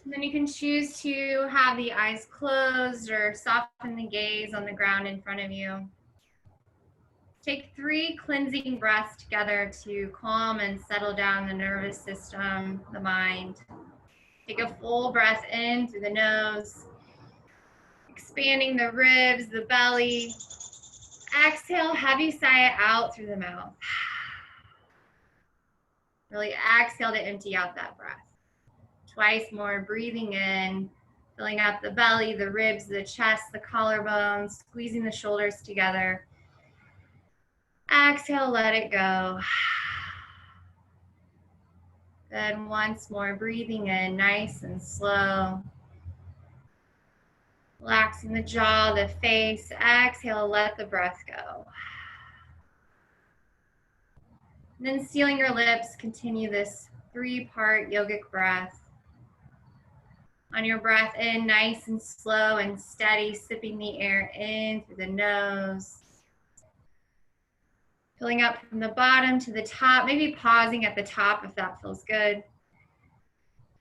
And then you can choose to have the eyes closed or soften the gaze on the ground in front of you. Take 3 cleansing breaths together to calm and settle down the nervous system, the mind. Take a full breath in through the nose, expanding the ribs, the belly. Exhale, heavy sigh out through the mouth. Really exhale to empty out that breath. Twice more, breathing in, filling up the belly, the ribs, the chest, the collarbones, squeezing the shoulders together. Exhale, let it go. Then once more, breathing in, nice and slow. Relaxing the jaw, the face. Exhale, let the breath go. And then sealing your lips, continue this 3-part yogic breath. On your breath in, nice and slow and steady, sipping the air in through the nose. Filling up from the bottom to the top, maybe pausing at the top if that feels good.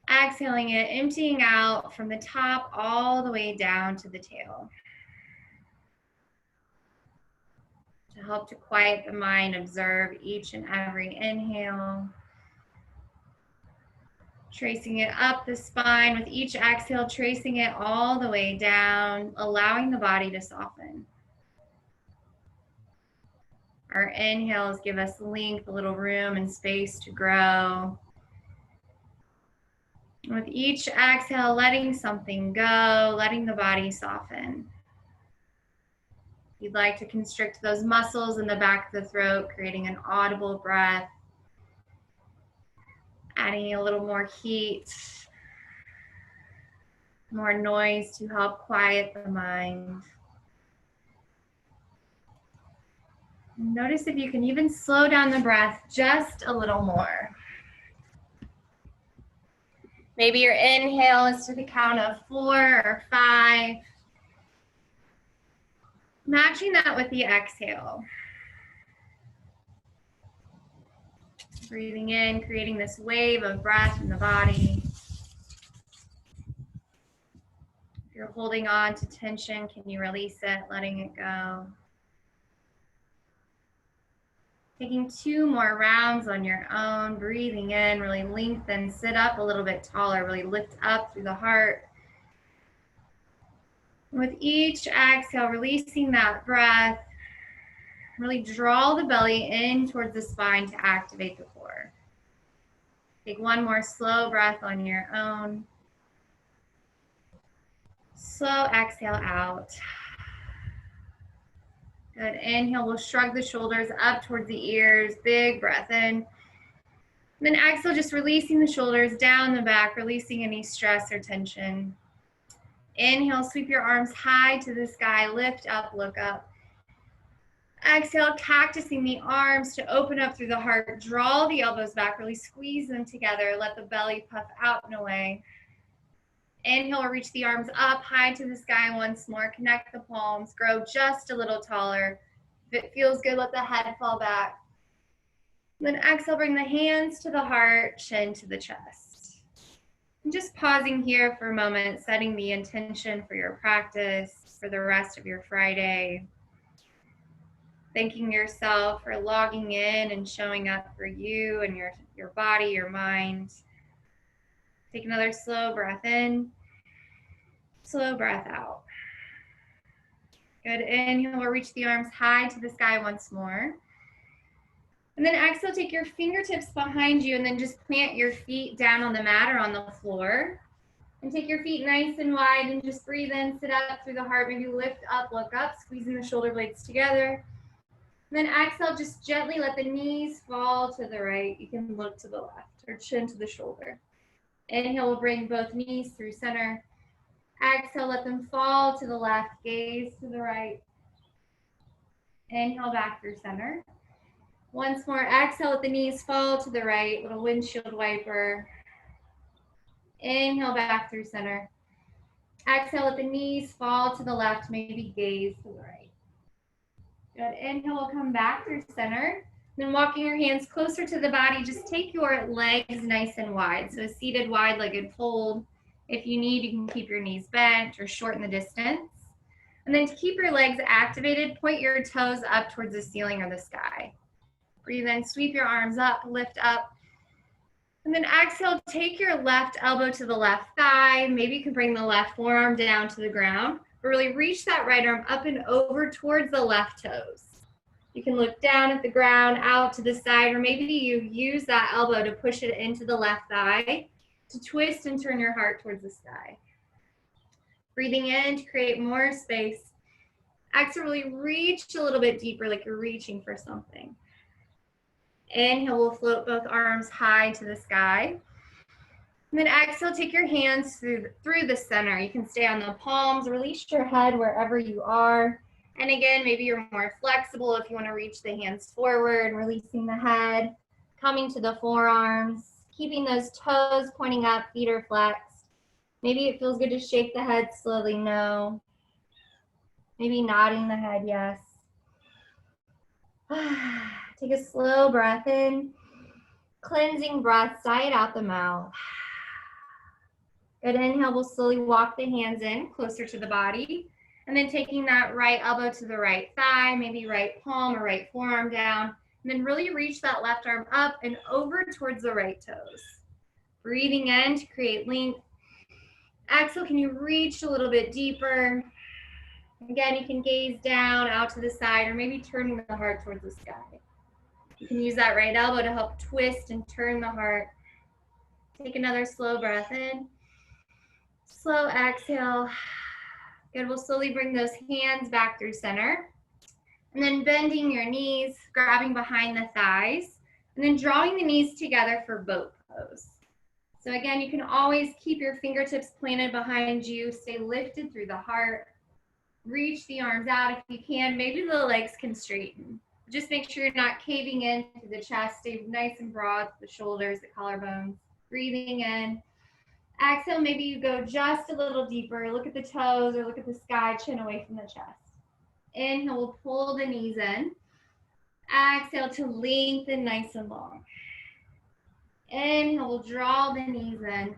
Exhaling it, emptying out from the top all the way down to the tail. To help to quiet the mind, observe each and every inhale. Tracing it up the spine with each exhale, tracing it all the way down, allowing the body to soften. Our inhales give us length, a little room and space to grow. With each exhale, letting something go, letting the body soften. If you'd like to constrict those muscles in the back of the throat, creating an audible breath. Adding a little more heat, more noise to help quiet the mind. Notice if you can even slow down the breath just a little more. Maybe your inhale is to the count of 4 or 5. Matching that with the exhale. Breathing in, creating this wave of breath in the body. If you're holding on to tension, can you release it, letting it go? Taking 2 more rounds on your own, breathing in, really lengthen, sit up a little bit taller, really lift up through the heart. With each exhale, releasing that breath, really draw the belly in towards the spine to activate the core. Take 1 more slow breath on your own. Slow exhale out. Good. Inhale, we'll shrug the shoulders up towards the ears. Big breath in. And then exhale, just releasing the shoulders down the back, releasing any stress or tension. Inhale, sweep your arms high to the sky. Lift up, look up. Exhale, cactusing the arms to open up through the heart. Draw the elbows back, really squeeze them together. Let the belly puff out and away. Inhale, reach the arms up high to the sky once more. Connect the palms, grow just a little taller. If it feels good, let the head fall back. Then exhale, bring the hands to the heart, chin to the chest. And just pausing here for a moment, setting the intention for your practice for the rest of your Friday. Thanking yourself for logging in and showing up for you and your body, your mind. Take another slow breath in, slow breath out. Good. Inhale, we'll reach the arms high to the sky once more. And then exhale, take your fingertips behind you and then just plant your feet down on the mat or on the floor. And take your feet nice and wide and just breathe in, sit up through the heart, maybe lift up, look up, squeezing the shoulder blades together. And then exhale, just gently let the knees fall to the right. You can look to the left or chin to the shoulder. Inhale, we'll bring both knees through center. Exhale, let them fall to the left, gaze to the right. Inhale, back through center. Once more, exhale, let the knees fall to the right, little windshield wiper. Inhale, back through center. Exhale, let the knees fall to the left, maybe gaze to the right. Good. Inhale, we'll come back through center. Then walking your hands closer to the body, just take your legs nice and wide. So a seated wide-legged fold. If you need, you can keep your knees bent or shorten the distance. And then to keep your legs activated, point your toes up towards the ceiling or the sky. Breathe in, sweep your arms up, lift up. And then exhale, take your left elbow to the left thigh. Maybe you can bring the left forearm down to the ground. But really reach that right arm up and over towards the left toes. You can look down at the ground, out to the side, or maybe you use that elbow to push it into the left thigh to twist and turn your heart towards the sky. Breathing in to create more space. Exhale, really reach a little bit deeper, like you're reaching for something. Inhale, we'll float both arms high to the sky. And then exhale, take your hands through the center. You can stay on the palms, release your head wherever you are. And again, maybe you're more flexible if you want to reach the hands forward, releasing the head, coming to the forearms, keeping those toes pointing up, feet are flexed. Maybe it feels good to shake the head slowly, no. Maybe nodding the head, yes. Take a slow breath in, cleansing breath, sigh it out the mouth. Good, inhale, we'll slowly walk the hands in, closer to the body. And then taking that right elbow to the right thigh, maybe right palm or right forearm down. And then really reach that left arm up and over towards the right toes. Breathing in to create length. Exhale, can you reach a little bit deeper? Again, you can gaze down, out to the side, or maybe turning the heart towards the sky. You can use that right elbow to help twist and turn the heart. Take another slow breath in. Slow exhale. Good, we'll slowly bring those hands back through center. And then bending your knees, grabbing behind the thighs, and then drawing the knees together for boat pose. So again, you can always keep your fingertips planted behind you, stay lifted through the heart. Reach the arms out if you can. Maybe the legs can straighten. Just make sure you're not caving into the chest. Stay nice and broad, the shoulders, the collarbones. Breathing in. Exhale, maybe you go just a little deeper. Look at the toes or look at the sky, chin away from the chest. Inhale, we'll pull the knees in. Exhale to lengthen nice and long. Inhale, we'll draw the knees in.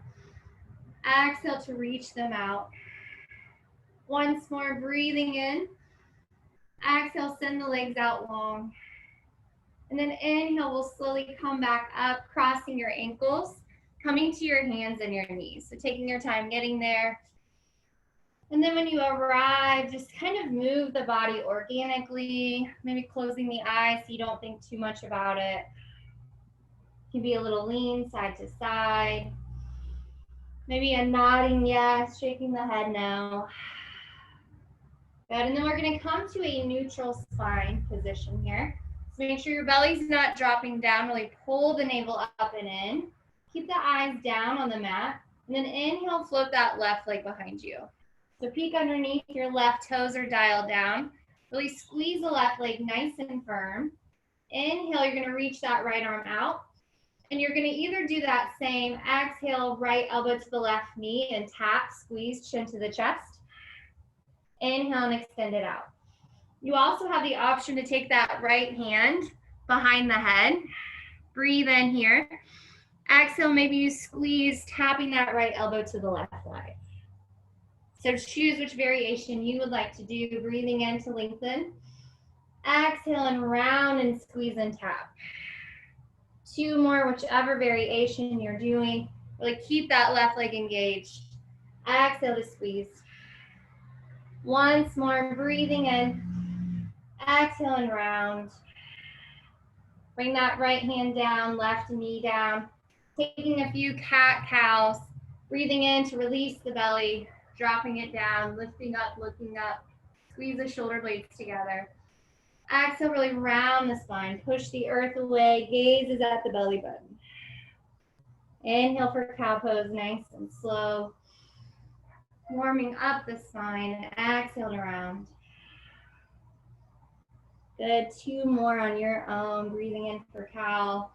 Exhale to reach them out. Once more, breathing in. Exhale, send the legs out long. And then inhale, we'll slowly come back up, crossing your ankles, coming to your hands and your knees. So taking your time getting there. And then when you arrive, just kind of move the body organically, maybe closing the eyes so you don't think too much about it. You can be a little lean side to side. Maybe a nodding yes, shaking the head no. Good, and then we're gonna come to a neutral spine position here. So make sure your belly's not dropping down, really pull the navel up and in. Keep the eyes down on the mat, and then inhale, float that left leg behind you. So peek underneath, your left toes are dialed down. Really squeeze the left leg nice and firm. Inhale, you're gonna reach that right arm out. And you're gonna either do that same, exhale, right elbow to the left knee and tap, squeeze, chin to the chest. Inhale and extend it out. You also have the option to take that right hand behind the head. Breathe in here. Exhale, maybe you squeeze, tapping that right elbow to the left thigh. So choose which variation you would like to do. Breathing in to lengthen. Exhale and round and squeeze and tap. 2 more, whichever variation you're doing. Really keep that left leg engaged. Exhale to squeeze. Once more, breathing in. Exhale and round. Bring that right hand down, left knee down. Taking a few cat-cows. Breathing in to release the belly. Dropping it down, lifting up, looking up. Squeeze the shoulder blades together. Exhale, really round the spine. Push the earth away. Gaze is at the belly button. Inhale for cow pose, nice and slow. Warming up the spine. Exhale to round. Good. 2 more on your own. Breathing in for cow.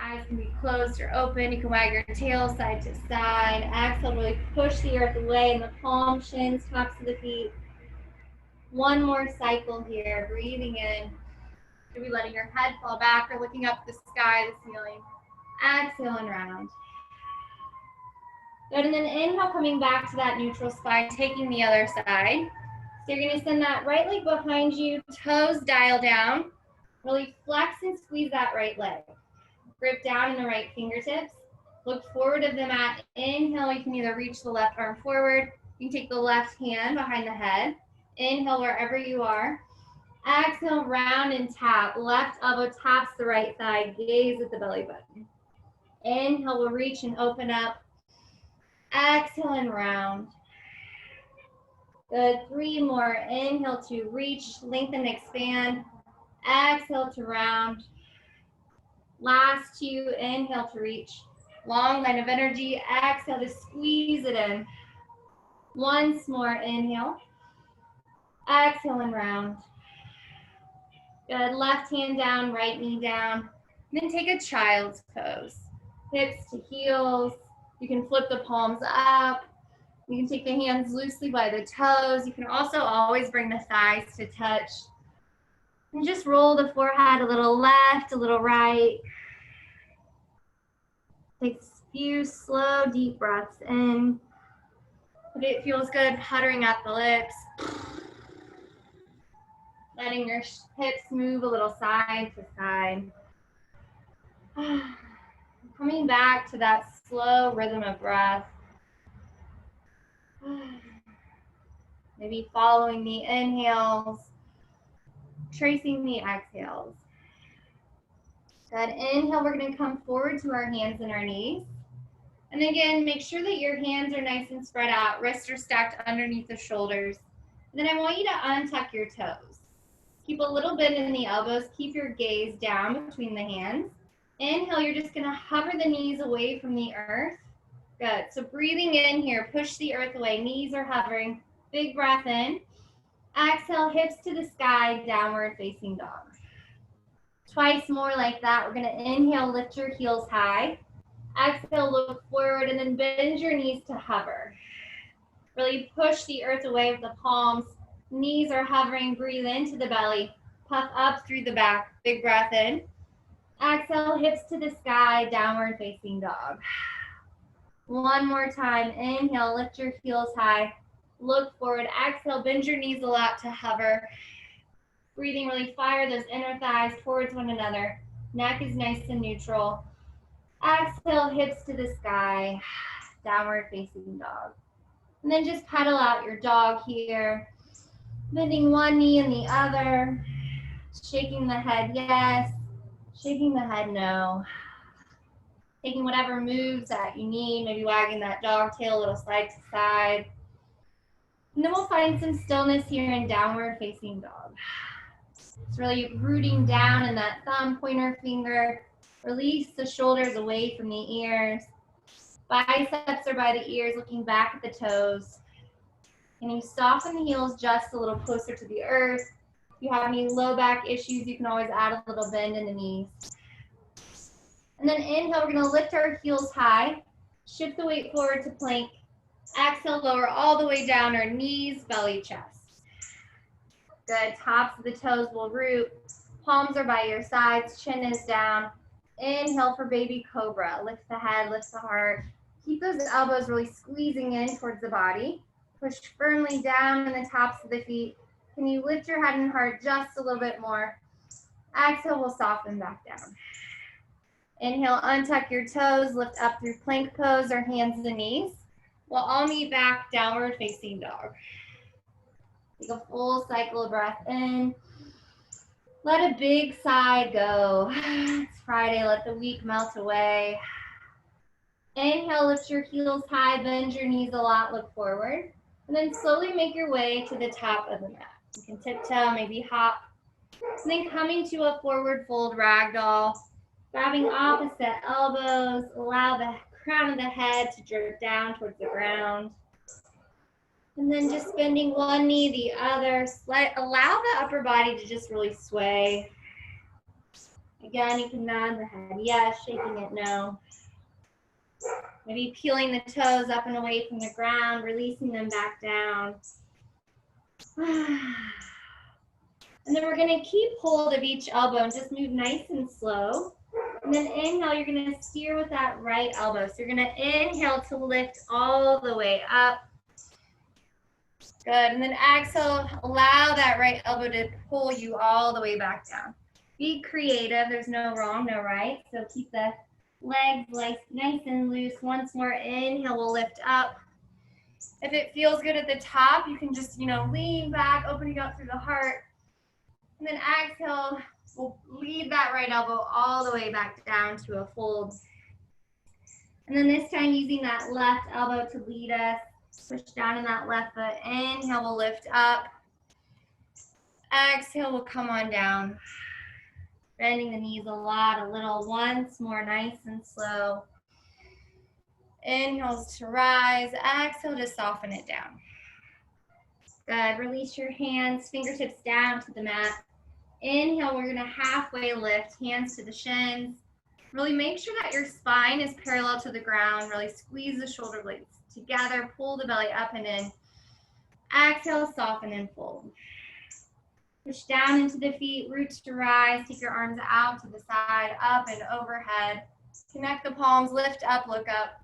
Eyes can be closed or open. You can wag your tail side to side. Exhale, really push the earth away in the palms, shins, tops of the feet. 1 more cycle here. Breathing in. Maybe letting your head fall back or looking up at the sky, the ceiling. Exhale and round. Good, and then inhale, coming back to that neutral spine, taking the other side. So you're gonna send that right leg behind you, toes dial down. Really flex and squeeze that right leg. Grip down in the right fingertips. Look forward of the mat. Inhale, you can either reach the left arm forward. You can take the left hand behind the head. Inhale wherever you are. Exhale, round and tap. Left elbow taps the right thigh. Gaze at the belly button. Inhale, we'll reach and open up. Exhale and round. Good, 3 more. Inhale to reach, lengthen, expand. Exhale to round. Last 2, inhale to reach. Long line of energy. Exhale to squeeze it in. Once more, inhale. Exhale and round. Good, left hand down, right knee down. And then take a child's pose. Hips to heels. You can flip the palms up. You can take the hands loosely by the toes. You can also always bring the thighs to touch. And just roll the forehead a little left, a little right. Take a few slow, deep breaths in. If it feels good, puttering at the lips. Letting your hips move a little side to side. Coming back to that slow rhythm of breath. Maybe following the inhales, tracing the exhales. Good. Inhale, we're going to come forward to our hands and our knees. And again, make sure that your hands are nice and spread out. Wrists are stacked underneath the shoulders. And then I want you to untuck your toes. Keep a little bend in the elbows. Keep your gaze down between the hands. Inhale, you're just going to hover the knees away from the earth. Good. So breathing in here, push the earth away. Knees are hovering. Big breath in. Exhale, hips to the sky, downward facing dog. Twice more like that. We're going to inhale, lift your heels high. Exhale, look forward, and then bend your knees to hover. Really push the earth away with the palms. Knees are hovering. Breathe into the belly. Puff up through the back. Big breath in. Exhale, hips to the sky, downward facing dog. One more time. Inhale, lift your heels high. Look forward. Exhale, bend your knees a lot to hover. Breathing, really fire those inner thighs towards one another. Neck is nice and neutral. Exhale, hips to the sky, downward facing dog. And then just pedal out your dog here. Bending one knee and the other. Shaking the head yes. Shaking the head no. Taking whatever moves that you need, maybe wagging that dog tail a little side to side. And then we'll find some stillness here in downward facing dog. It's really rooting down in that thumb, pointer finger. Release the shoulders away from the ears. Biceps are by the ears, looking back at the toes. Can you soften the heels just a little closer to the earth? If you have any low back issues, you can always add a little bend in the knees. And then inhale, we're going to lift our heels high. Shift the weight forward to plank. Exhale, lower all the way down our knees, belly, chest. Good. Tops of the toes will root. Palms are by your sides. Chin is down. Inhale for baby cobra. Lift the head, lift the heart. Keep those elbows really squeezing in towards the body. Push firmly down in the tops of the feet. Can you lift your head and heart just a little bit more? Exhale, we'll soften back down. Inhale, untuck your toes. Lift up through plank pose or hands and knees. We'll all meet back, downward facing dog. Take a full cycle of breath in. Let a big sigh go. It's Friday, let the week melt away. Inhale, lift your heels high, bend your knees a lot, look forward. And then slowly make your way to the top of the mat. You can tiptoe, maybe hop. And then coming to a forward fold ragdoll. Grabbing opposite elbows, allow the crown of the head to drip down towards the ground. And then just bending one knee, the other. Allow the upper body to just really sway. Again, you can nod the head yes, shaking it no. Maybe peeling the toes up and away from the ground, releasing them back down. And then we're going to keep hold of each elbow and just move nice and slow. And then inhale, you're gonna steer with that right elbow. So you're gonna inhale to lift all the way up. Good, and then exhale, allow that right elbow to pull you all the way back down. Be creative, there's no wrong, no right. So keep the legs nice and loose. Once more, inhale, we'll lift up. If it feels good at the top, you can just, lean back, opening up through the heart. And then exhale, we'll lead that right elbow all the way back down to a fold. And then this time using that left elbow to lead us, push down in that left foot. Inhale, we'll lift up. Exhale, we'll come on down. Bending the knees a little. Once more, nice and slow. Inhales to rise. Exhale to soften it down. Good. Release your hands, fingertips down to the mat. Inhale, we're gonna halfway lift, hands to the shins. Really make sure that your spine is parallel to the ground. Really squeeze the shoulder blades together, pull the belly up and in. Exhale, soften and fold. Push down into the feet, roots to rise. Take your arms out to the side, up and overhead. Connect the palms, lift up, look up.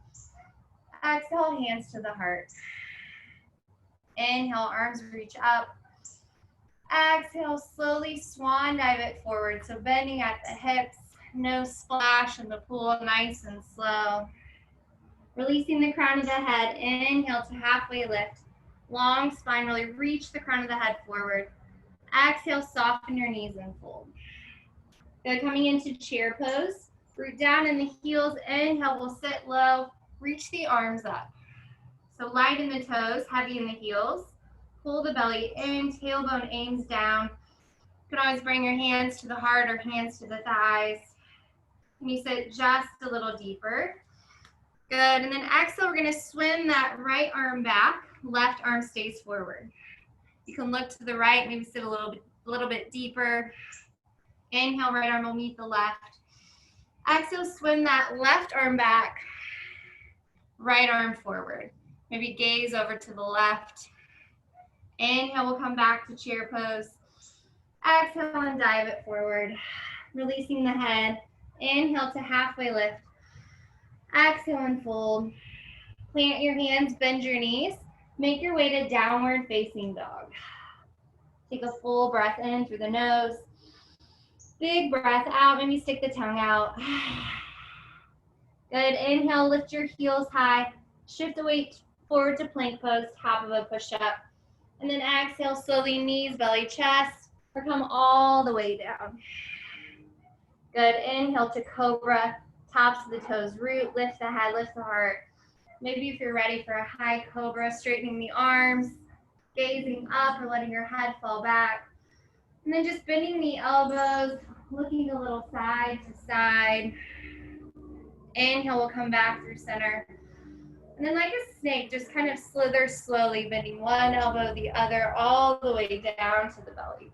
Exhale, hands to the heart. Inhale, arms reach up. Exhale, slowly swan dive it forward. So bending at the hips, no splash in the pool, nice and slow. Releasing the crown of the head, inhale to halfway lift. Long spine, really reach the crown of the head forward. Exhale, soften your knees and fold. Good, coming into chair pose. Root down in the heels, inhale, we'll sit low. Reach the arms up. So light in the toes, heavy in the heels. Pull the belly in, tailbone aims down. You can always bring your hands to the heart or hands to the thighs. And you sit just a little deeper. Good, and then exhale, we're gonna swim that right arm back, left arm stays forward. You can look to the right, maybe sit a little bit deeper. Inhale, right arm will meet the left. Exhale, swim that left arm back, right arm forward. Maybe gaze over to the left. Inhale, we'll come back to chair pose. Exhale and dive it forward. Releasing the head. Inhale to halfway lift. Exhale and fold. Plant your hands, bend your knees. Make your way to downward facing dog. Take a full breath in through the nose. Big breath out, maybe stick the tongue out. Good, inhale, lift your heels high. Shift the weight forward to plank pose, top of a push-up. And then exhale, slowly knees, belly, chest, or come all the way down. Good, inhale to Cobra, tops of the toes, root, lift the head, lift the heart. Maybe if you're ready for a high Cobra, straightening the arms, gazing up or letting your head fall back. And then just bending the elbows, looking a little side to side. Inhale, we'll come back through center. And then like a snake, just kind of slither slowly, bending one elbow, the other, all the way down to the belly.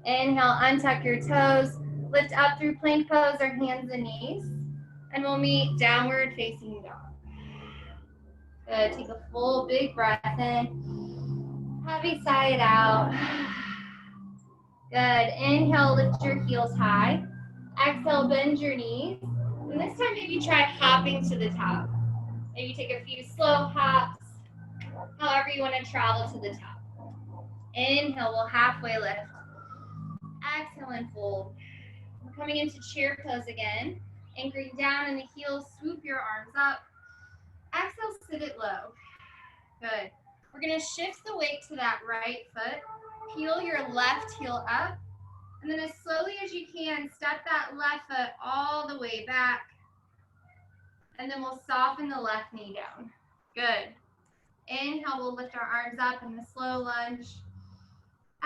Inhale, untuck your toes, lift up through plank pose or hands and knees. And we'll meet downward facing dog. Good, take a full big breath in. Heavy sigh it out. Good, inhale, lift your heels high. Exhale, bend your knees. And this time maybe try hopping to the top. Maybe take a few slow hops, however you want to travel to the top. Inhale, we'll halfway lift. Exhale and fold. We're coming into chair pose again. Anchoring down in the heels, swoop your arms up. Exhale, sit it low. Good. We're gonna shift the weight to that right foot. Peel your left heel up. And then as slowly as you can, step that left foot all the way back. And then we'll soften the left knee down. Good. Inhale, we'll lift our arms up in the slow lunge.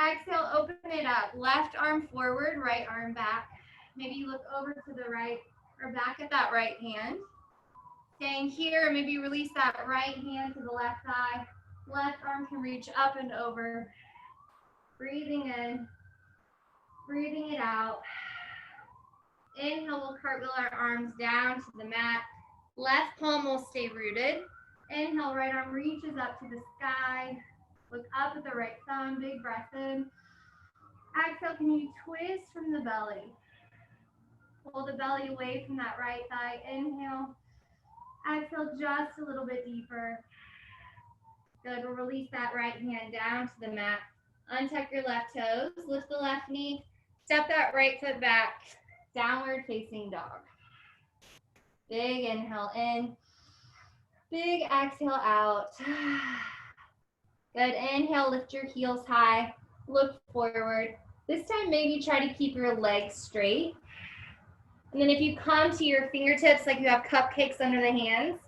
Exhale, open it up. Left arm forward, right arm back. Maybe you look over to the right or back at that right hand. Staying here, maybe release that right hand to the left thigh. Left arm can reach up and over. Breathing in, breathing it out. Inhale, we'll cartwheel our arms down to the mat. Left palm will stay rooted. Inhale, right arm reaches up to the sky. Look up at the right thumb, big breath in. Exhale, can you twist from the belly? Pull the belly away from that right thigh. Inhale. Exhale just a little bit deeper. Good. We'll release that right hand down to the mat. Untuck your left toes. Lift the left knee. Step that right foot back. Downward facing dog. Big inhale in. Big exhale out. Good. Inhale, lift your heels high. Look forward. This time, maybe try to keep your legs straight. And then if you come to your fingertips like you have cupcakes under the hands,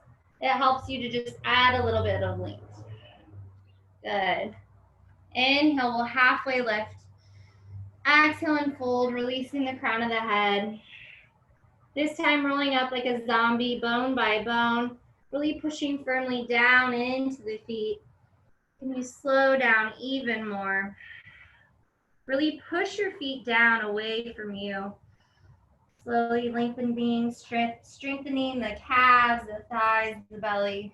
it helps you to just add a little bit of length. Good. Inhale, we'll halfway lift. Exhale and fold, releasing the crown of the head. This time rolling up like a zombie, bone by bone, really pushing firmly down into the feet. Can you slow down even more? Really push your feet down away from you. Slowly lengthening, strengthening the calves, the thighs, the belly.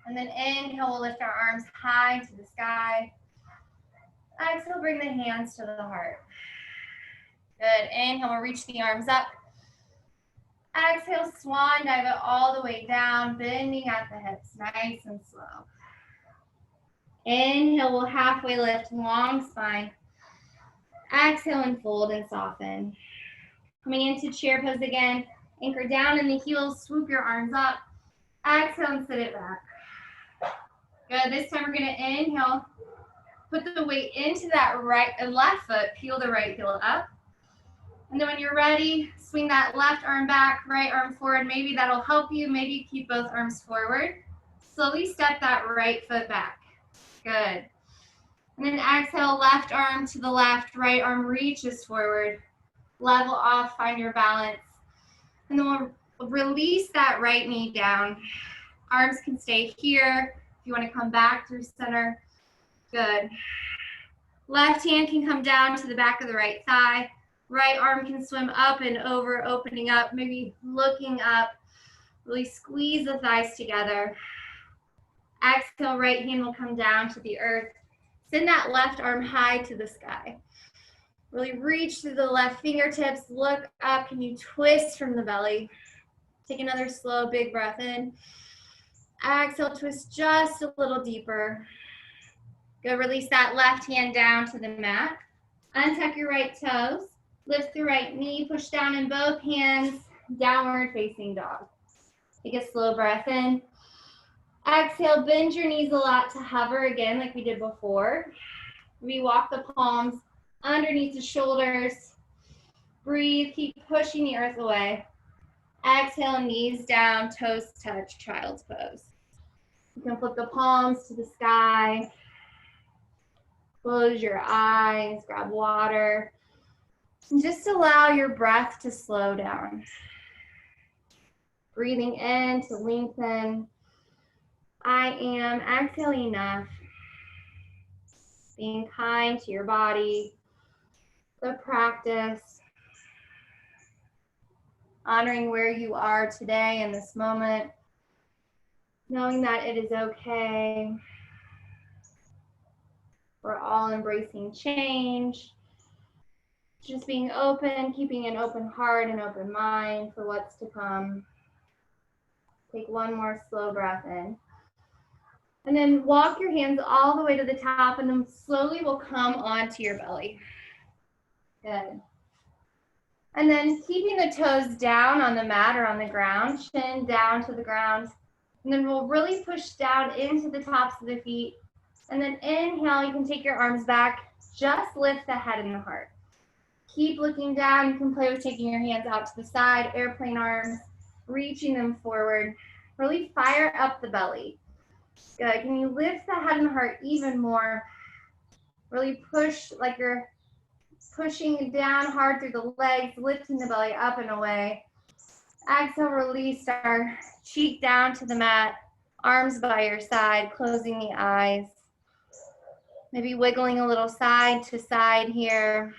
And then inhale, we'll lift our arms high to the sky. Exhale, bring the hands to the heart. Good. Inhale, we'll reach the arms up. Exhale, swan dive it all the way down, bending at the hips, nice and slow. Inhale, we'll halfway lift, long spine. Exhale and fold and soften. Coming into chair pose again. Anchor down in the heels, swoop your arms up. Exhale and sit it back. Good. This time we're going to inhale. Put the weight into that left foot. Peel the right heel up. And then when you're ready, swing that left arm back, right arm forward. Maybe that'll help you. Maybe keep both arms forward. Slowly step that right foot back. Good. And then exhale, left arm to the left, right arm reaches forward. Level off, find your balance. And then we'll release that right knee down. Arms can stay here. If you want to come back through center, good. Left hand can come down to the back of the right thigh. Right arm can swim up and over, opening up, maybe looking up. Really squeeze the thighs together. Exhale, right hand will come down to the earth. Send that left arm high to the sky. Really reach through the left fingertips, look up. Can you twist from the belly? Take another slow, big breath in. Exhale, twist just a little deeper. Good, release that left hand down to the mat. Untuck your right toes. Lift the right knee, push down in both hands, downward facing dog. Take a slow breath in. Exhale, bend your knees a lot to hover again like we did before. We walk the palms underneath the shoulders. Breathe, keep pushing the earth away. Exhale, knees down, toes touch, child's pose. You can flip the palms to the sky. Close your eyes, grab water. And just allow your breath to slow down. Breathing in to lengthen. I am. Exhale enough. Being kind to your body. The practice. Honoring where you are today in this moment. Knowing that it is okay. We're all embracing change. Just being open, keeping an open heart and open mind for what's to come. Take one more slow breath in. And then walk your hands all the way to the top, and then slowly will come onto your belly. Good. And then keeping the toes down on the mat or on the ground, chin down to the ground. And then we'll really push down into the tops of the feet. And then inhale, you can take your arms back. Just lift the head and the heart. Keep looking down. You can play with taking your hands out to the side, airplane arms, reaching them forward. Really fire up the belly. Good. Can you lift the head and the heart even more? Really push like you're pushing down hard through the legs, lifting the belly up and away. Exhale, release our cheek down to the mat, arms by your side, closing the eyes. Maybe wiggling a little side to side here.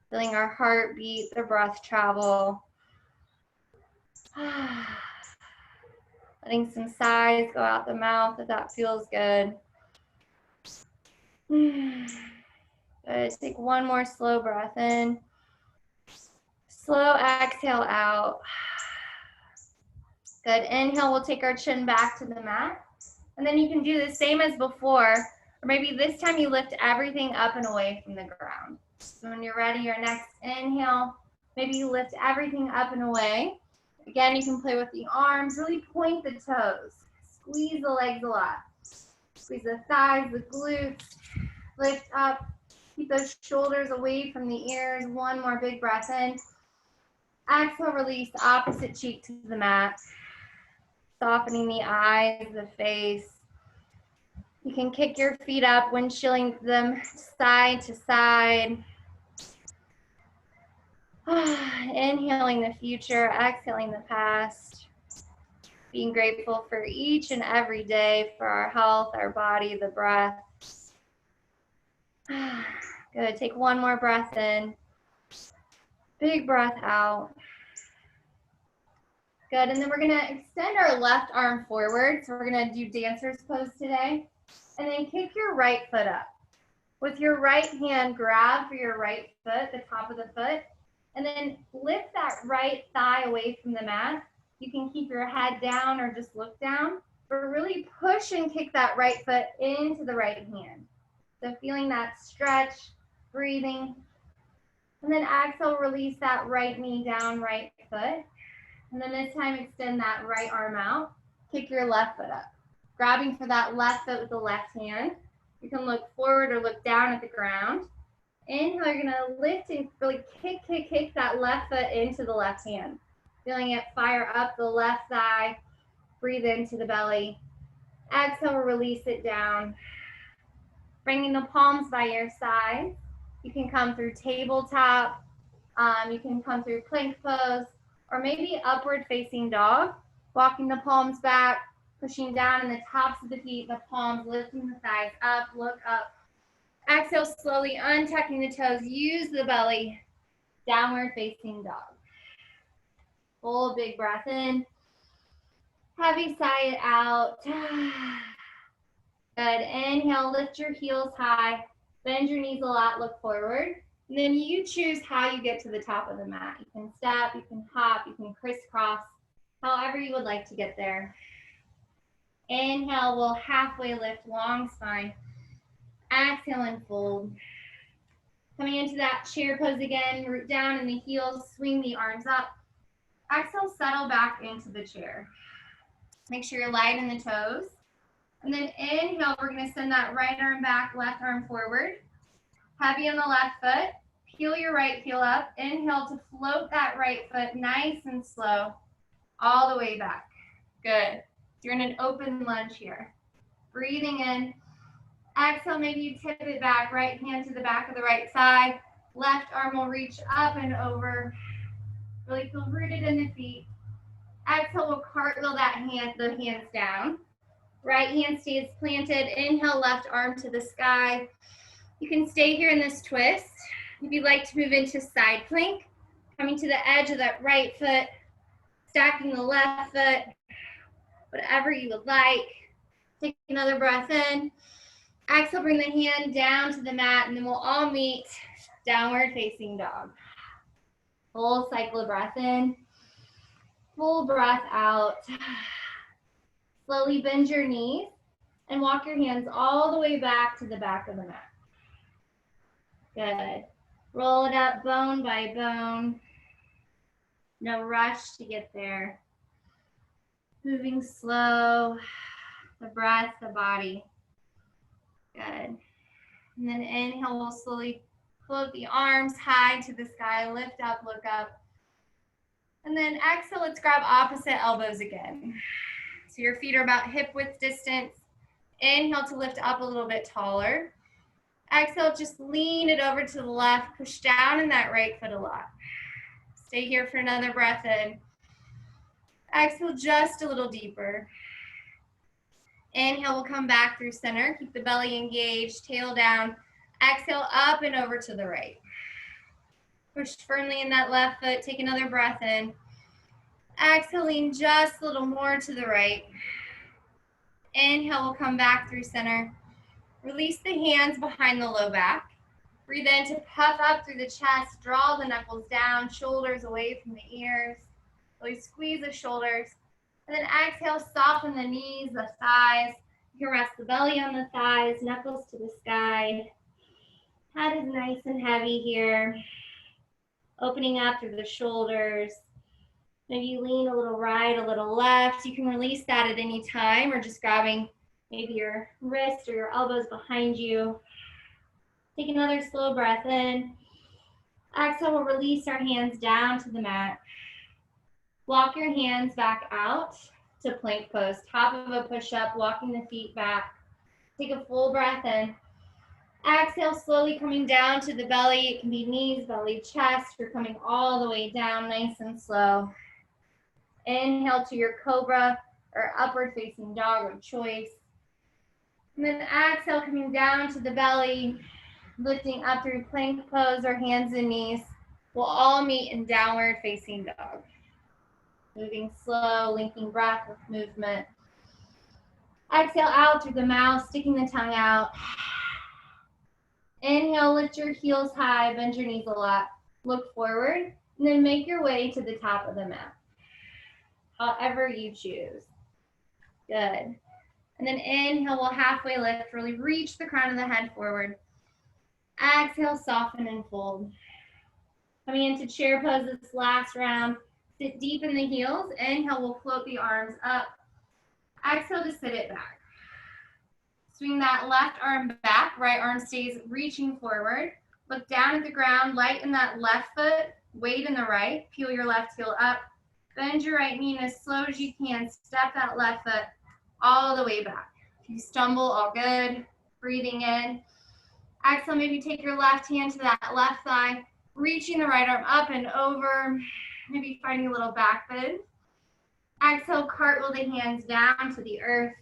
Feeling our heartbeat, the breath travel. Letting some sighs go out the mouth if that feels good. Good. Take one more slow breath in. Slow exhale out. Good. Inhale, we'll take our chin back to the mat. And then you can do the same as before, or maybe this time you lift everything up and away from the ground. So when you're ready, your next inhale, maybe you lift everything up and away. Again, you can play with the arms, really point the toes. Squeeze the legs a lot. Squeeze the thighs, the glutes, lift up. Keep those shoulders away from the ears. One more big breath in. Exhale, release, opposite cheek to the mat. Softening the eyes, the face. You can kick your feet up, windchilling them side to side. Inhaling the future, exhaling the past. Being grateful for each and every day, for our health, our body, the breath. Good, take one more breath in. Big breath out. Good, and then we're gonna extend our left arm forward. So we're gonna do dancer's pose today. And then kick your right foot up. With your right hand, grab for your right foot, the top of the foot, and then lift that right thigh away from the mat. You can keep your head down or just look down, but really push and kick that right foot into the right hand. So feeling that stretch, breathing. And then exhale, release that right knee down, right foot. And then this time, extend that right arm out. Kick your left foot up. Grabbing for that left foot with the left hand. You can look forward or look down at the ground. Inhale, you're gonna lift and really kick that left foot into the left hand. Feeling it fire up the left thigh. Breathe into the belly. Exhale, release it down. Bringing the palms by your side. You can come through tabletop. You can come through plank pose, or maybe upward facing dog. Walking the palms back, pushing down in the tops of the feet, the palms, lifting the thighs up, look up. Exhale, slowly untucking the toes, use the belly, downward facing dog. Full big breath in. Heavy sigh out. Good, inhale, lift your heels high, bend your knees a lot, look forward. And then you choose how you get to the top of the mat. You can step, you can hop, you can crisscross, however you would like to get there. Inhale, we'll halfway lift, long spine. Exhale and fold. Coming into that chair pose again, root down in the heels, swing the arms up. Exhale, settle back into the chair. Make sure you're light in the toes. And then inhale, we're gonna send that right arm back, left arm forward. Heavy on the left foot. Peel your right heel up. Inhale to float that right foot nice and slow all the way back. Good. You're in an open lunge here. Breathing in. Exhale, maybe you tip it back. Right hand to the back of the right thigh. Left arm will reach up and over. Really feel rooted in the feet. Exhale, we'll cartwheel the hands down. Right hand stays planted. Inhale, left arm to the sky. You can stay here in this twist. If you'd like to move into side plank, coming to the edge of that right foot, stacking the left foot, whatever you would like. Take another breath in. Exhale, bring the hand down to the mat, and then we'll all meet downward facing dog. Full cycle of breath in, full breath out. Slowly bend your knees and walk your hands all the way back to the back of the mat. Good. Roll it up bone by bone. No rush to get there. Moving slow, the breath, the body. Good. And then inhale, we'll slowly float the arms high to the sky, lift up, look up. And then exhale, let's grab opposite elbows again. So your feet are about hip width distance. Inhale to lift up a little bit taller. Exhale, just lean it over to the left, push down in that right foot a lot. Stay here for another breath in. Exhale, just a little deeper. Inhale, we'll come back through center. Keep the belly engaged, tail down. Exhale, up and over to the right. Push firmly in that left foot. Take another breath in. Exhale, lean just a little more to the right. Inhale, we'll come back through center. Release the hands behind the low back. Breathe in to puff up through the chest, draw the knuckles down, shoulders away from the ears. Really squeeze the shoulders. And then exhale, soften the knees, the thighs. You can rest the belly on the thighs, knuckles to the sky. Head is nice and heavy here. Opening up through the shoulders. Maybe you lean a little right, a little left. You can release that at any time, or just grabbing maybe your wrist or your elbows behind you. Take another slow breath in. Exhale, we'll release our hands down to the mat. Walk your hands back out to plank pose. Top of a push-up, walking the feet back. Take a full breath in. Exhale, slowly coming down to the belly. It can be knees, belly, chest. You're coming all the way down, nice and slow. Inhale to your Cobra or upward facing dog of choice. And then exhale, coming down to the belly, lifting up through plank pose or hands and knees. We'll all meet in downward facing dog. Moving slow, linking breath with movement. Exhale out through the mouth, sticking the tongue out. Inhale, lift your heels high, bend your knees a lot. Look forward, and then make your way to the top of the mat. However you choose. Good. And then inhale, we'll halfway lift, really reach the crown of the head forward. Exhale, soften and fold. Coming into chair pose this last round. Sit deep in the heels. Inhale, we'll float the arms up. Exhale to sit it back. Swing that left arm back, right arm stays reaching forward. Look down at the ground, lighten that left foot, weight in the right, peel your left heel up. Bend your right knee, and as slow as you can, step that left foot all the way back. If you stumble, all good. Breathing in. Exhale, maybe take your left hand to that left thigh, reaching the right arm up and over, maybe finding a little back bend. Exhale, cartwheel the hands down to the earth.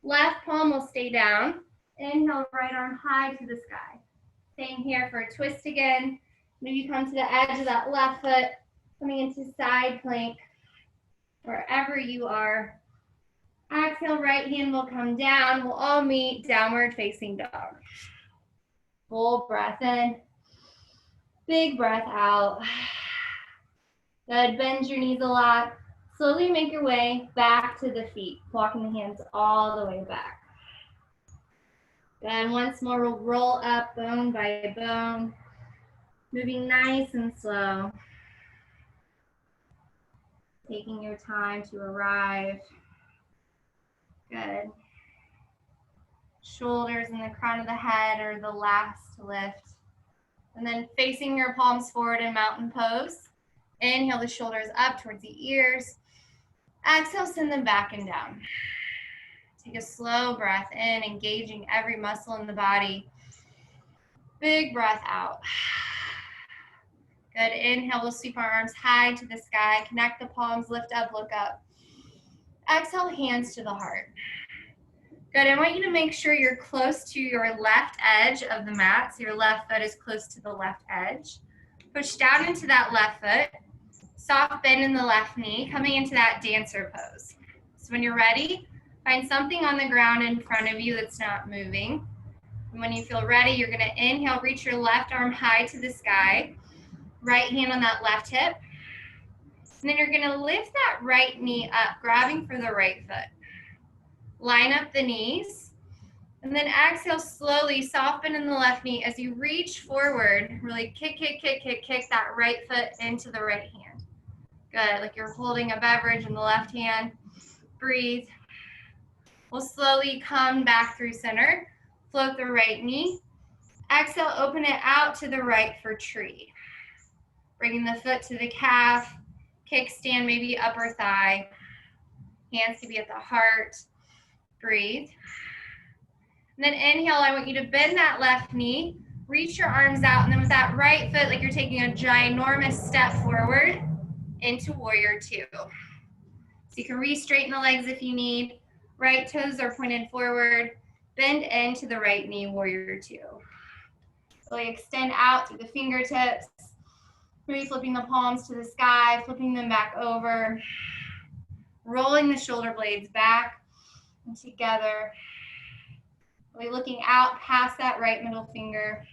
Left palm will stay down. Inhale, right arm high to the sky. Staying here for a twist again. Maybe come to the edge of that left foot, coming into side plank, wherever you are. Exhale, right hand will come down. We'll all meet downward facing dog. Full breath in. Big breath out. Good, bend your knees a lot. Slowly make your way back to the feet, walking the hands all the way back. Good, once more we'll roll up bone by bone, moving nice and slow. Taking your time to arrive. Good. Shoulders and the crown of the head are the last to lift. And then facing your palms forward in mountain pose. Inhale the shoulders up towards the ears. Exhale, send them back and down. Take a slow breath in, engaging every muscle in the body. Big breath out. Good, inhale, we'll sweep our arms high to the sky. Connect the palms, lift up, look up. Exhale, hands to the heart. Good, I want you to make sure you're close to your left edge of the mat. So your left foot is close to the left edge. Push down into that left foot. Soft bend in the left knee, coming into that dancer pose. So when you're ready, find something on the ground in front of you that's not moving. And when you feel ready, you're gonna inhale, reach your left arm high to the sky. Right hand on that left hip. And then you're gonna lift that right knee up, grabbing for the right foot. Line up the knees. And then exhale, slowly soften in the left knee as you reach forward. Really kick that right foot into the right hand. Good, like you're holding a beverage in the left hand. Breathe. We'll slowly come back through center. Float the right knee. Exhale, open it out to the right for tree. Bringing the foot to the calf. Kickstand, maybe upper thigh. Hands to be at the heart. Breathe. And then inhale, I want you to bend that left knee. Reach your arms out, and then with that right foot, like you're taking a ginormous step forward into warrior two. So you can re-straighten the legs if you need. Right toes are pointed forward. Bend into the right knee, warrior two. Really extend out through the fingertips. Maybe flipping the palms to the sky, flipping them back over. Rolling the shoulder blades back and together. Really looking out past that right middle finger.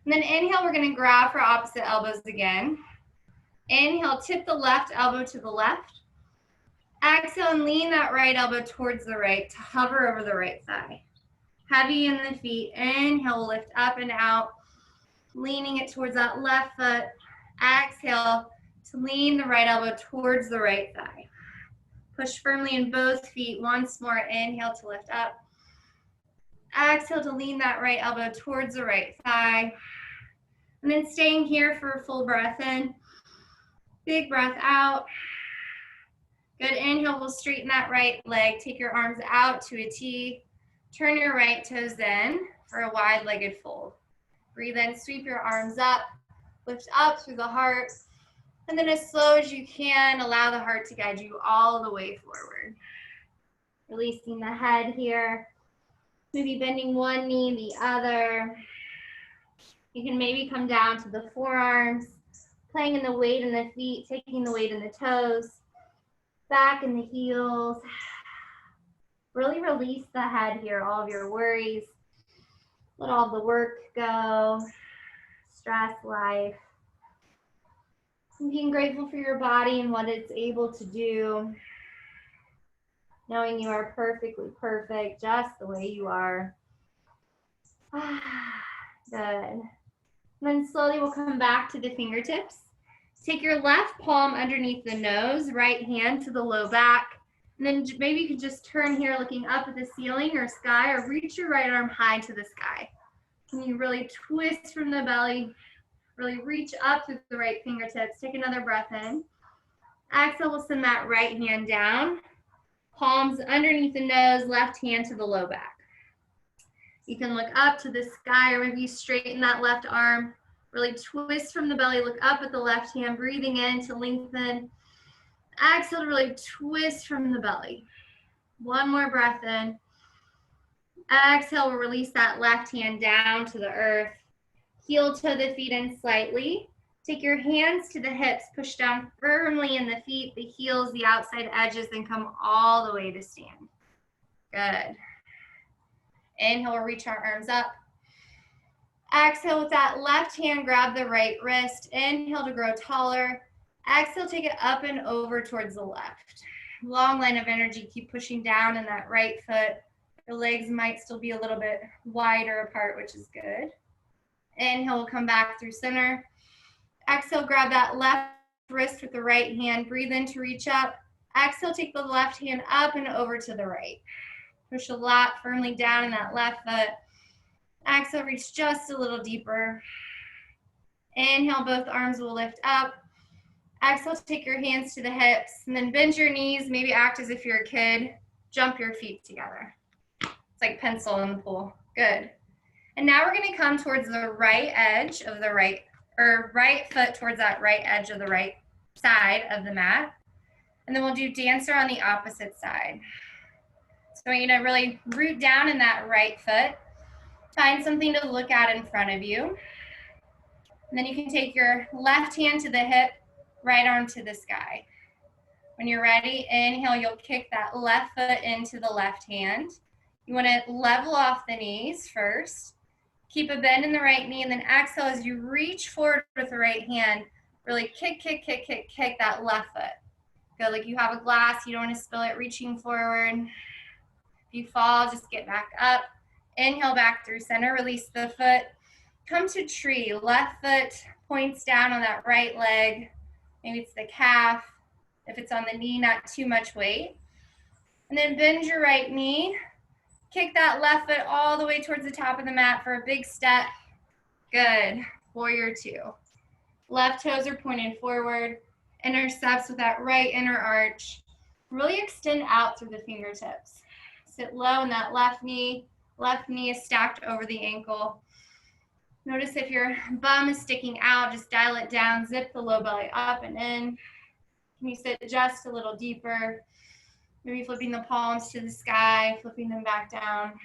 And then inhale, we're gonna grab for opposite elbows again. Inhale, tip the left elbow to the left. Exhale and lean that right elbow towards the right to hover over the right thigh. Heavy in the feet. Inhale, lift up and out, leaning it towards that left foot. Exhale to lean the right elbow towards the right thigh. Push firmly in both feet. Once more, inhale to lift up. Exhale to lean that right elbow towards the right thigh. And then staying here for a full breath in. Big breath out. Good. Inhale, we'll straighten that right leg. Take your arms out to a T. Turn your right toes in for a wide-legged fold. Breathe in, sweep your arms up. Lift up through the heart. And then as slow as you can, allow the heart to guide you all the way forward. Releasing the head here. Maybe bending one knee, the other. You can maybe come down to the forearms, playing in the weight in the feet, taking the weight in the toes, back in the heels. Really release the head here, all of your worries. Let all the work go, stress, life. And being grateful for your body and what it's able to do. Knowing you are perfectly perfect, just the way you are. Good. And then slowly we'll come back to the fingertips. Take your left palm underneath the nose, right hand to the low back. And then maybe you could just turn here looking up at the ceiling or sky, or reach your right arm high to the sky. Can you really twist from the belly? Really reach up through the right fingertips. Take another breath in. Exhale, we'll send that right hand down. Palms underneath the nose, left hand to the low back. You can look up to the sky, or maybe straighten that left arm. Really twist from the belly, look up at the left hand, breathing in to lengthen. Exhale to really twist from the belly. One more breath in. Exhale, we'll release that left hand down to the earth. Heel toe the feet in slightly. Take your hands to the hips, push down firmly in the feet, the heels, the outside edges, then come all the way to stand. Good. Inhale, we'll reach our arms up. Exhale, with that left hand, grab the right wrist. Inhale to grow taller. Exhale, take it up and over towards the left. Long line of energy, keep pushing down in that right foot. Your legs might still be a little bit wider apart, which is good. Inhale, we'll come back through center. Exhale, grab that left wrist with the right hand. Breathe in to reach up. Exhale, take the left hand up and over to the right. Push a lot firmly down in that left foot. Exhale, reach just a little deeper. Inhale, both arms will lift up. Exhale, take your hands to the hips, and then bend your knees. Maybe act as if you're a kid. Jump your feet together. It's like pencil in the pool. Good. And now we're going to come towards the right edge of the right foot towards that right edge of the right side of the mat. And then we'll do dancer on the opposite side. So I want you to really root down in that right foot. Find something to look at in front of you. And then you can take your left hand to the hip, right arm to the sky. When you're ready, inhale, you'll kick that left foot into the left hand. You want to level off the knees first. Keep a bend in the right knee, and then exhale as you reach forward with the right hand. Really kick that left foot. Feel like you have a glass, you don't want to spill it, reaching forward. If you fall, just get back up. Inhale back through center, release the foot. Come to tree, left foot points down on that right leg. Maybe it's the calf. If it's on the knee, not too much weight. And then bend your right knee. Kick that left foot all the way towards the top of the mat for a big step. Good. Warrior two. Left toes are pointed forward. Intercepts with that right inner arch. Really extend out through the fingertips. Sit low in that left knee. Left knee is stacked over the ankle. Notice if your bum is sticking out, just dial it down. Zip the low belly up and in. Can you sit just a little deeper? Maybe flipping the palms to the sky, flipping them back down. And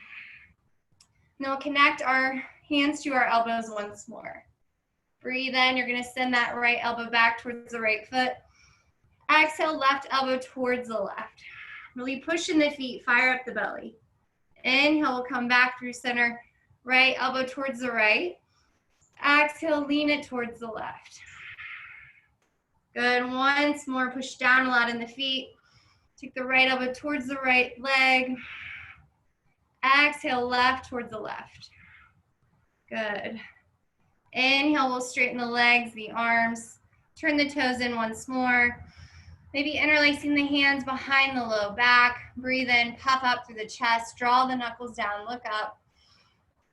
then we'll connect our hands to our elbows once more. Breathe in. You're going to send that right elbow back towards the right foot. Exhale, left elbow towards the left. Really push in the feet, fire up the belly. Inhale, we'll come back through center. Right elbow towards the right. Exhale, lean it towards the left. Good. Once more, push down a lot in the feet. Take the right elbow towards the right leg. Exhale, left towards the left. Good. Inhale, we'll straighten the legs, the arms. Turn the toes in once more. Maybe interlacing the hands behind the low back. Breathe in, puff up through the chest. Draw the knuckles down, look up.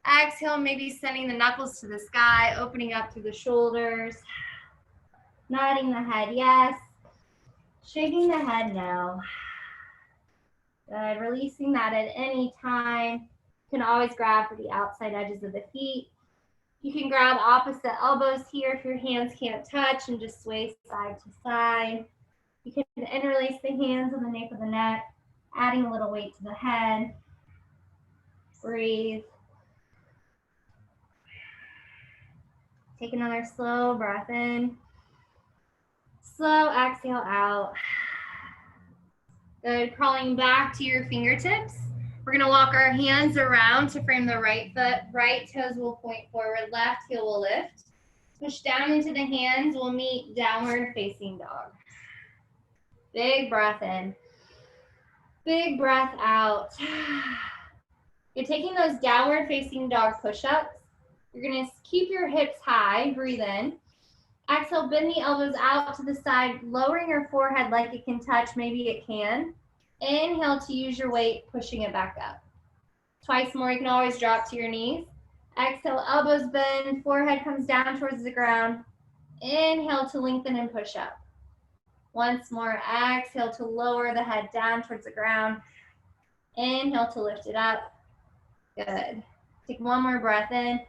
Exhale, maybe sending the knuckles to the sky, opening up through the shoulders. Nodding the head, yes. Shaking the head, no. Good, releasing that at any time. You can always grab for the outside edges of the feet. You can grab opposite elbows here if your hands can't touch and just sway side to side. You can interlace the hands on the nape of the neck, adding a little weight to the head. Breathe. Take another slow breath in. Slow exhale out. Good, crawling back to your fingertips. We're gonna walk our hands around to frame the right foot. Right toes will point forward, left heel will lift. Push down into the hands, we'll meet downward facing dog. Big breath in. Big breath out. You're taking those downward facing dog push-ups. You're gonna keep your hips high, breathe in. Exhale, bend the elbows out to the side, lowering your forehead like it can touch, maybe it can. Inhale to use your weight, pushing it back up. Twice more, you can always drop to your knees. Exhale, elbows bend, forehead comes down towards the ground. Inhale to lengthen and push up. Once more, exhale to lower the head down towards the ground. Inhale to lift it up. Good. Take one more breath in.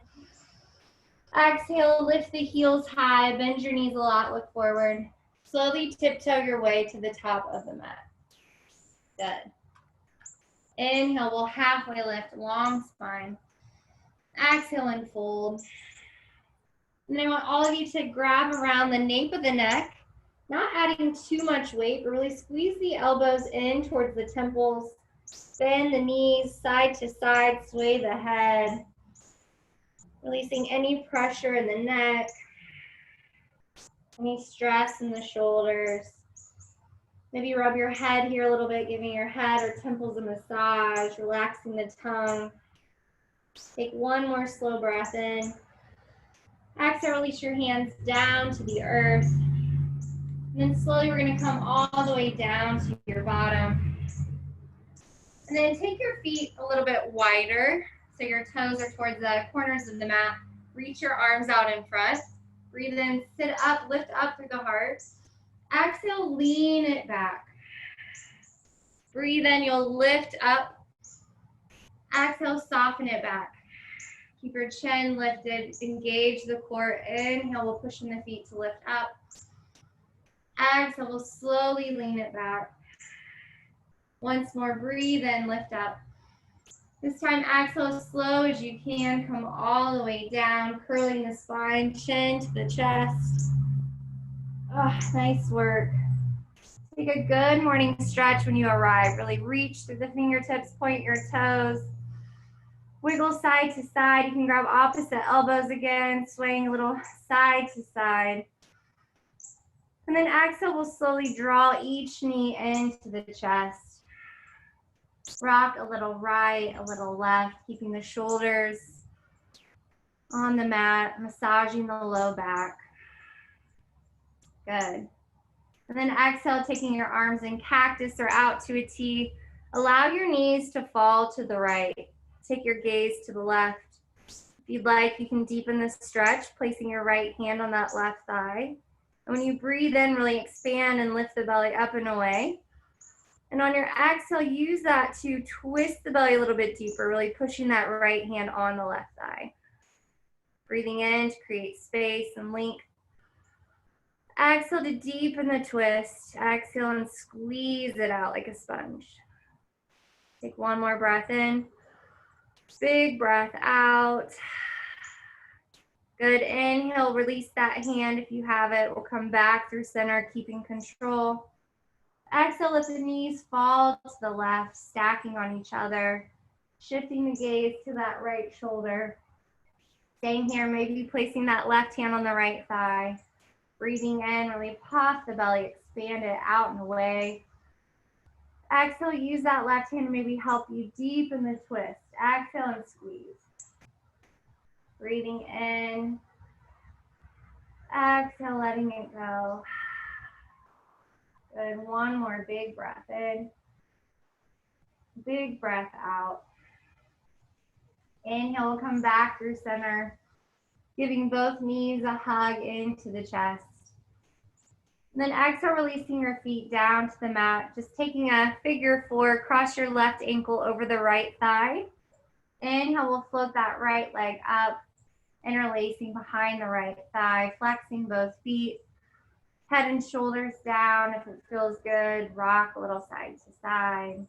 Exhale, lift the heels high, bend your knees a lot, look forward. Slowly tiptoe your way to the top of the mat. Good. Inhale, we'll halfway lift, long spine. Exhale and fold. And I want all of you to grab around the nape of the neck, not adding too much weight, but really squeeze the elbows in towards the temples. Bend the knees side to side, sway the head. Releasing any pressure in the neck, any stress in the shoulders. Maybe rub your head here a little bit, giving your head or temples a massage, relaxing the tongue. Take one more slow breath in. Exhale, release your hands down to the earth. And then slowly we're going to come all the way down to your bottom. And then take your feet a little bit wider, so your toes are towards the corners of the mat. Reach your arms out in front. Breathe in, sit up, lift up through the heart. Exhale, lean it back. Breathe in, you'll lift up. Exhale, soften it back. Keep your chin lifted, engage the core. Inhale, we'll push in the feet to lift up. Exhale, we'll slowly lean it back. Once more, breathe in, lift up. This time, exhale as slow as you can. Come all the way down, curling the spine, chin to the chest. Oh, nice work. Take a good morning stretch when you arrive. Really reach through the fingertips, point your toes. Wiggle side to side. You can grab opposite elbows again, swaying a little side to side. And then exhale, we'll slowly draw each knee into the chest. Rock a little right, a little left, keeping the shoulders on the mat, massaging the low back. Good. And then exhale, taking your arms in cactus or out to a T. Allow your knees to fall to the right. Take your gaze to the left. If you'd like, you can deepen the stretch, placing your right hand on that left thigh. And when you breathe in, really expand and lift the belly up and away. And on your exhale, use that to twist the belly a little bit deeper, really pushing that right hand on the left thigh. Breathing in to create space and length. Exhale to deepen the twist. Exhale and squeeze it out like a sponge. Take one more breath in. Big breath out. Good. Inhale, release that hand if you have it. We'll come back through center, keeping control. Exhale, let the knees fall to the left, stacking on each other. Shifting the gaze to that right shoulder. Staying here, maybe placing that left hand on the right thigh. Breathing in, really puff the belly, expand it out and away. Exhale, use that left hand to maybe help you deepen the twist. Exhale and squeeze. Breathing in. Exhale, letting it go. Good. One more big breath in. Big breath out. Inhale, we'll come back through center, giving both knees a hug into the chest. And then exhale, releasing your feet down to the mat, just taking a figure four, cross your left ankle over the right thigh. Inhale, we'll float that right leg up, interlacing behind the right thigh, flexing both feet, head and shoulders down. If it feels good, rock a little side to side.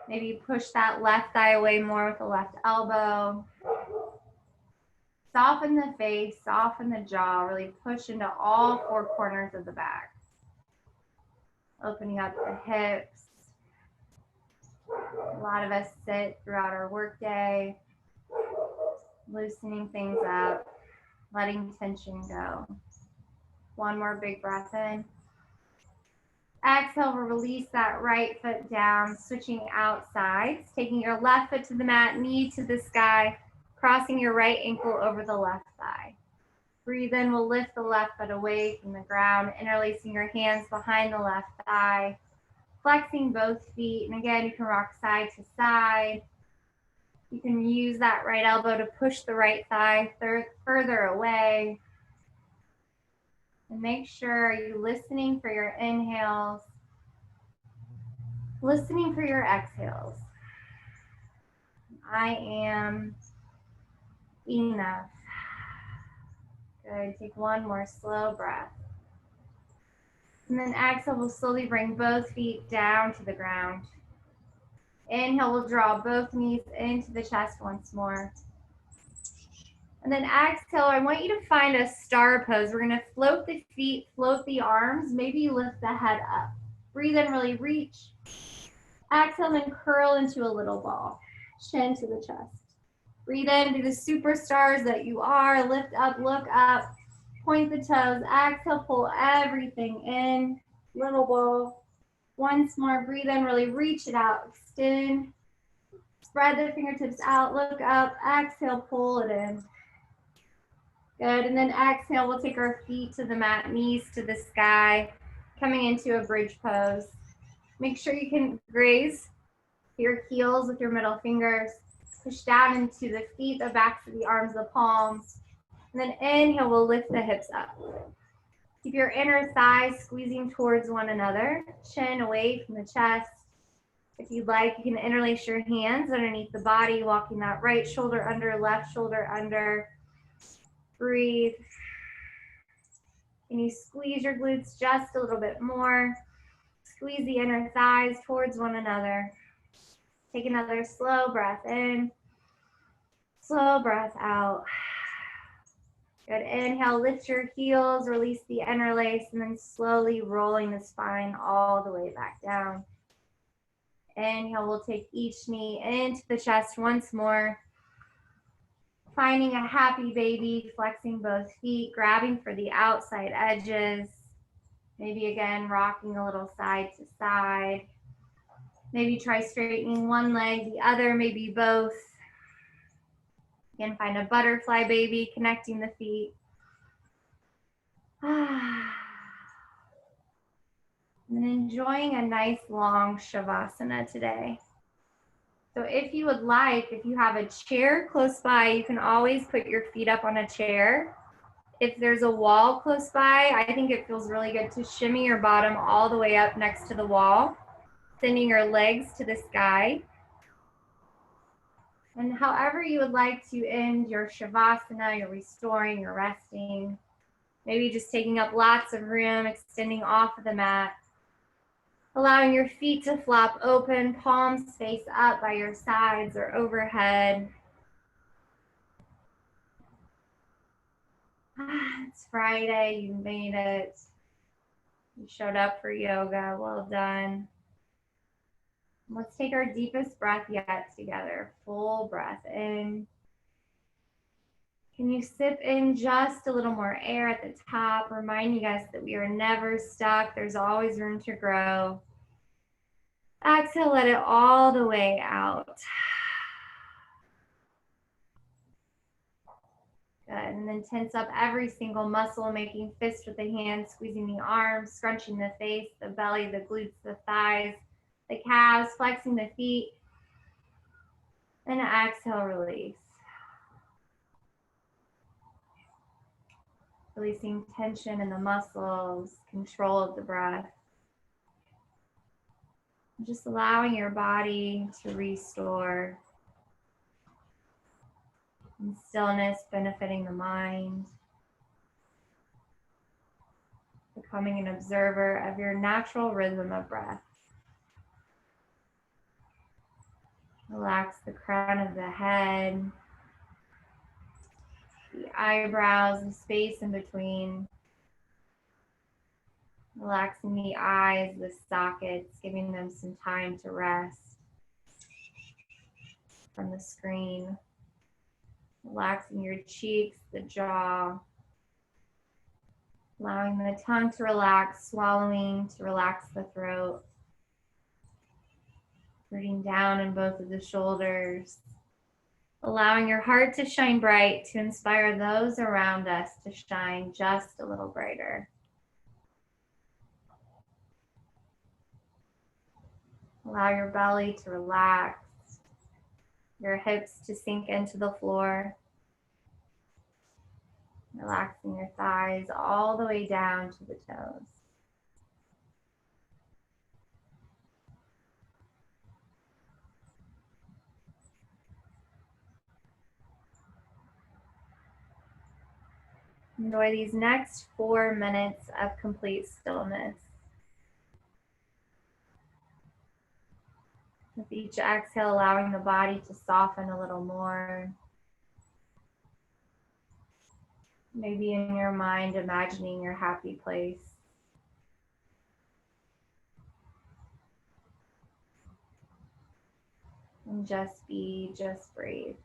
Maybe push that left thigh away more with the left elbow. Soften the face, soften the jaw, really push into all four corners of the back. Opening up the hips. A lot of us sit throughout our workday, loosening things up, letting tension go. One more big breath in. Exhale, we'll release that right foot down, switching outsides, taking your left foot to the mat, knee to the sky, crossing your right ankle over the left thigh. Breathe in, we'll lift the left foot away from the ground, interlacing your hands behind the left thigh, flexing both feet. And again, you can rock side to side. You can use that right elbow to push the right thigh further away. And make sure you're listening for your inhales, listening for your exhales. I am enough. Good, take one more slow breath. And then exhale, we'll slowly bring both feet down to the ground. Inhale, we'll draw both knees into the chest once more. And then exhale, I want you to find a star pose. We're gonna float the feet, float the arms, maybe lift the head up. Breathe in, really reach. Exhale, then curl into a little ball. Chin to the chest. Breathe in, do the superstars that you are. Lift up, look up, point the toes. Exhale, pull everything in. Little ball. Once more, breathe in, really reach it out, extend. Spread the fingertips out, look up. Exhale, pull it in. Good, and then exhale, we'll take our feet to the mat, knees to the sky, coming into a bridge pose. Make sure you can graze your heels with your middle fingers. Push down into the feet, the backs of the arms, the palms. And then inhale, we'll lift the hips up. Keep your inner thighs squeezing towards one another, chin away from the chest. If you'd like, you can interlace your hands underneath the body, walking that right shoulder under, left shoulder under. Breathe. Can you squeeze your glutes just a little bit more? Squeeze the inner thighs towards one another. Take another slow breath in. Slow breath out. Good. Inhale, lift your heels, release the interlace, and then slowly rolling the spine all the way back down. Inhale, we'll take each knee into the chest once more. Finding a happy baby, flexing both feet, grabbing for the outside edges. Maybe again, rocking a little side to side. Maybe try straightening one leg, the other, maybe both. Again, find a butterfly baby, connecting the feet. And enjoying a nice long Shavasana today. So if you would like, if you have a chair close by, you can always put your feet up on a chair. If there's a wall close by, I think it feels really good to shimmy your bottom all the way up next to the wall, sending your legs to the sky. And however you would like to end your Shavasana, you're restoring, you're resting, maybe just taking up lots of room, extending off of the mat. Allowing your feet to flop open, palms face up by your sides or overhead. It's Friday, you made it. You showed up for yoga, well done. Let's take our deepest breath yet together. Full breath in. Can you sip in just a little more air at the top? Remind you guys that we are never stuck. There's always room to grow. Exhale, let it all the way out. Good, and then tense up every single muscle, making fists with the hands, squeezing the arms, scrunching the face, the belly, the glutes, the thighs, the calves, flexing the feet. And exhale, release. Releasing tension in the muscles, control of the breath. Just allowing your body to restore. And stillness benefiting the mind. Becoming an observer of your natural rhythm of breath. Relax the crown of the head, the eyebrows, the space in between. Relaxing the eyes, the sockets, giving them some time to rest from the screen. Relaxing your cheeks, the jaw. Allowing the tongue to relax, swallowing to relax the throat. Rooting down in both of the shoulders. Allowing your heart to shine bright to inspire those around us to shine just a little brighter. Allow your belly to relax, your hips to sink into the floor. Relaxing your thighs all the way down to the toes. Enjoy these next 4 minutes of complete stillness. With each exhale, allowing the body to soften a little more. Maybe in your mind, imagining your happy place. And just be, just breathe.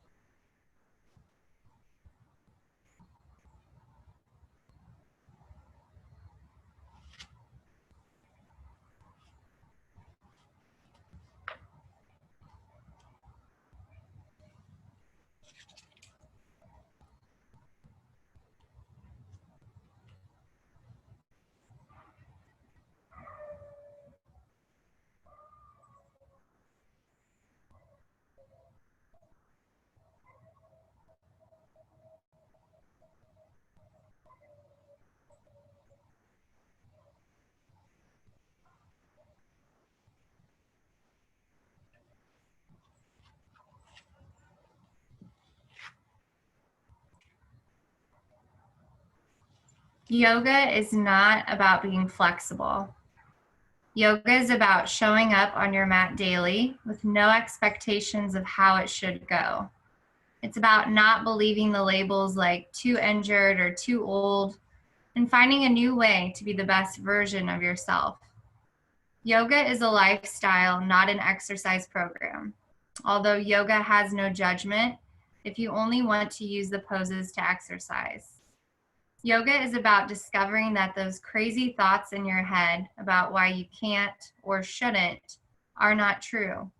Yoga is not about being flexible. Yoga is about showing up on your mat daily with no expectations of how it should go. It's about not believing the labels like too injured or too old, and finding a new way to be the best version of yourself. Yoga is a lifestyle, not an exercise program. Although yoga has no judgment if you only want to use the poses to exercise. Yoga is about discovering that those crazy thoughts in your head about why you can't or shouldn't are not true.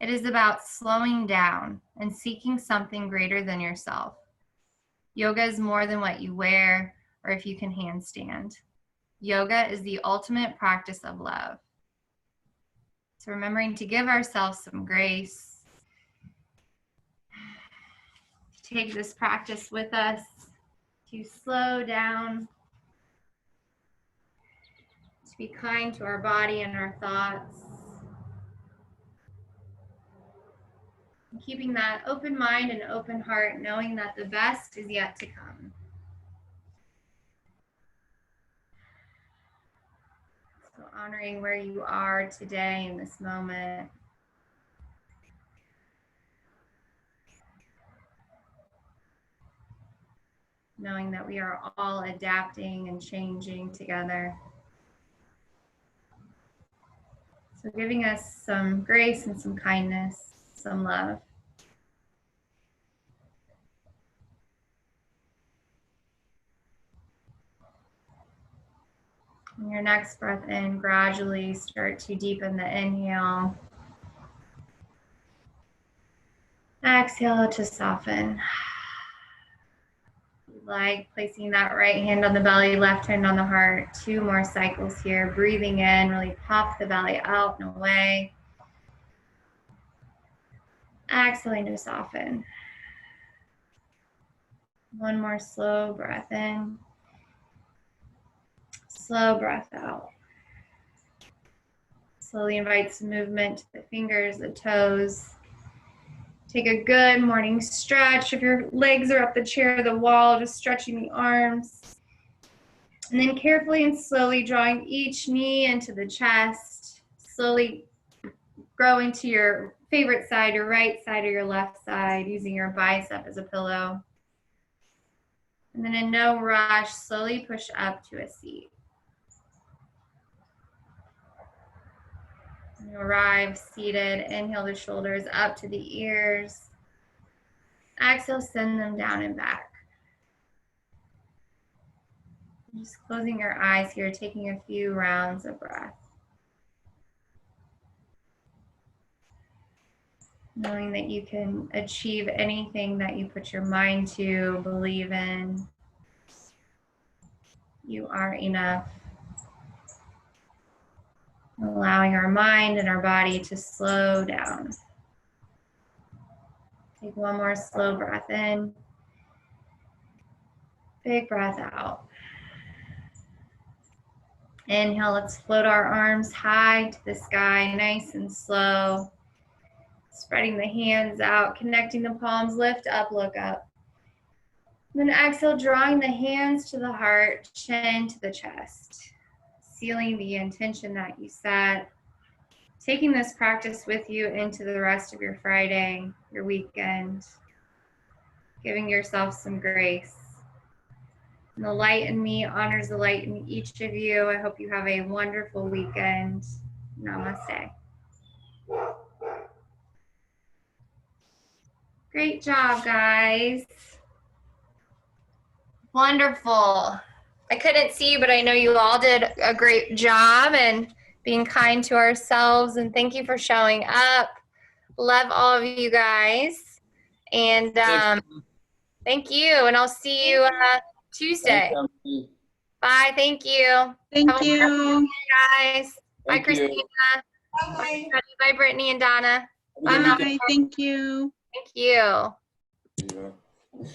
It is about slowing down and seeking something greater than yourself. Yoga is more than what you wear or if you can handstand. Yoga is the ultimate practice of love. So remembering to give ourselves some grace, to take this practice with us, to slow down, to be kind to our body and our thoughts. And keeping that open mind and open heart, knowing that the best is yet to come. So honoring where you are today in this moment. Knowing that we are all adapting and changing together. So giving us some grace and some kindness, some love. On your next breath in, gradually start to deepen the inhale. Exhale to soften. Like placing that right hand on the belly, left hand on the heart. 2 more cycles here. Breathing in, really pop the belly out and away. Exhaling to soften. 1 more slow breath in. Slow breath out. Slowly invite some movement to the fingers, the toes. Take a good morning stretch. If your legs are up the chair or the wall, just stretching the arms. And then carefully and slowly drawing each knee into the chest. Slowly grow into your favorite side, your right side or your left side, using your bicep as a pillow. And then in no rush, slowly push up to a seat. You arrive seated, inhale the shoulders up to the ears. Exhale, send them down and back. Just closing your eyes here, taking a few rounds of breath. Knowing that you can achieve anything that you put your mind to, believe in. You are enough. Allowing our mind and our body to slow down. Take 1 more slow breath in. Big breath out. Inhale, let's float our arms high to the sky, nice and slow. Spreading the hands out, connecting the palms, lift up, look up. Then exhale, drawing the hands to the heart, chin to the chest. Sealing the intention that you set. Taking this practice with you into the rest of your Friday, your weekend. Giving yourself some grace. And the light in me honors the light in each of you. I hope you have a wonderful weekend. Namaste. Great job, guys. Wonderful. I couldn't see you, but I know you all did a great job and being kind to ourselves. And thank you for showing up. Love all of you guys. And thank you. And I'll see you Tuesday. Bye. Thank you. Thank you. Guys. Bye, Christina. Bye. Bye, Brittany and Donna. Bye. Thank you. Thank you. Yeah.